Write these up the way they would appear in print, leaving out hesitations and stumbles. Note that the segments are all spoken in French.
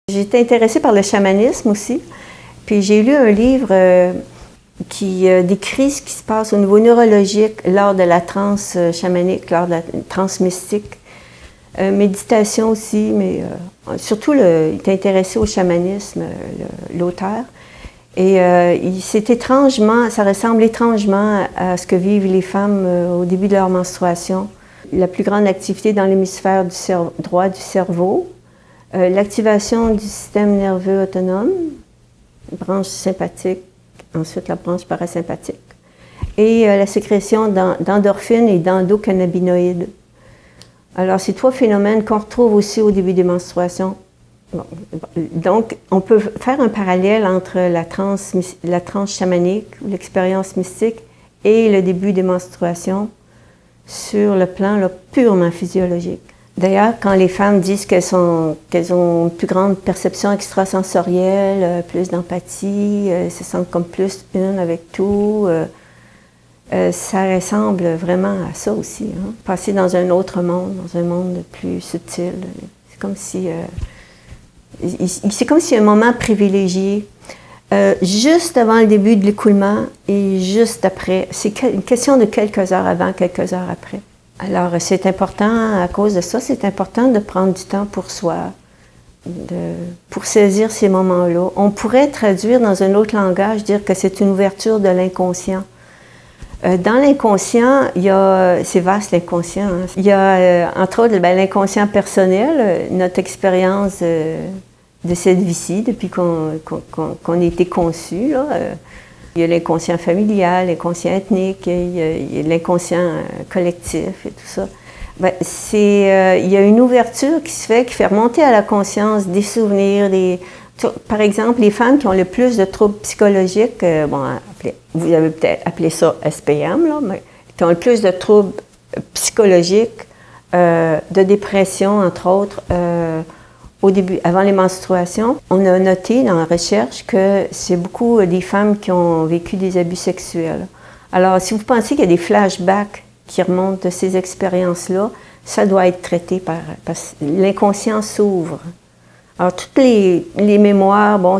J'ai été intéressée par le chamanisme aussi, puis j'ai lu un livre qui décrit ce qui se passe au niveau neurologique lors de la transe chamanique, lors de la transe mystique. Méditation aussi, mais surtout il est intéressé au chamanisme, l'auteur. Et c'est étrangement, ça ressemble étrangement à ce que vivent les femmes au début de leur menstruation. La plus grande activité dans l'hémisphère droit du cerveau, l'activation du système nerveux autonome, branche sympathique, ensuite la branche parasympathique, et la sécrétion d'endorphines et d'endocannabinoïdes. Alors, c'est trois phénomènes qu'on retrouve aussi au début des menstruations. Bon, donc, on peut faire un parallèle entre la transe chamanique, ou l'expérience mystique, et le début des menstruations sur le plan là, purement physiologique. D'ailleurs, quand les femmes disent qu'elles ont une plus grande perception extrasensorielle, plus d'empathie, se sentent comme plus une avec tout, ça ressemble vraiment à ça aussi. Hein? Passer dans un autre monde, dans un monde plus subtil. C'est comme si un moment privilégié, juste avant le début de l'écoulement et juste après. C'est une question de quelques heures avant, quelques heures après. Alors, c'est important, à cause de ça, c'est important de prendre du temps pour soi, pour saisir ces moments-là. On pourrait traduire dans un autre langage, dire que c'est une ouverture de l'inconscient. Dans l'inconscient, c'est vaste l'inconscient, hein. Il y a entre autres l'inconscient personnel, notre expérience de cette vie-ci depuis qu'on a été conçu. Là. Il y a l'inconscient familial, l'inconscient ethnique, il y a l'inconscient collectif et tout ça. Il y a une ouverture qui se fait, qui fait remonter à la conscience des souvenirs, par exemple, les femmes qui ont le plus de troubles psychologiques, vous avez peut-être appelé ça SPM, là, mais qui ont le plus de troubles psychologiques, de dépression, entre autres, au début, avant les menstruations. On a noté dans la recherche que c'est beaucoup des femmes qui ont vécu des abus sexuels. Alors, si vous pensez qu'il y a des flashbacks qui remontent de ces expériences-là, ça doit être traité parce que l'inconscient s'ouvre. Alors, toutes les mémoires,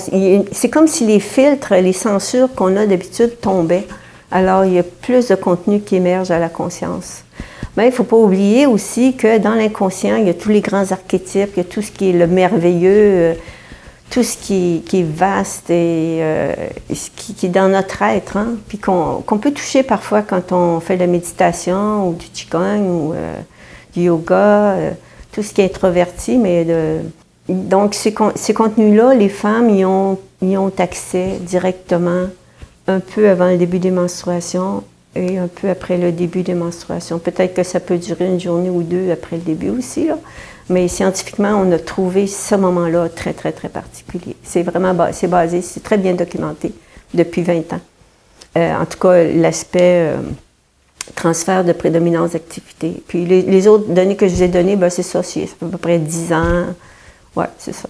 c'est comme si les filtres, les censures qu'on a d'habitude tombaient. Alors, il y a plus de contenu qui émerge à la conscience. Mais il ne faut pas oublier aussi que dans l'inconscient, il y a tous les grands archétypes, il y a tout ce qui est le merveilleux, tout ce qui est vaste et qui est dans notre être, hein, puis qu'on peut toucher parfois quand on fait de la méditation ou du qigong ou du yoga, tout ce qui est introverti, mais donc, ces contenus-là, les femmes y ont accès directement un peu avant le début des menstruations et un peu après le début des menstruations. Peut-être que ça peut durer une journée ou deux après le début aussi, là. Mais scientifiquement, on a trouvé ce moment-là très, très, très particulier. C'est vraiment basé, c'est très bien documenté depuis 20 ans. En tout cas, l'aspect transfert de prédominance d'activité. Puis les autres données que je vous ai données, c'est ça, c'est à peu près 10 ans. Ouais, c'est ça.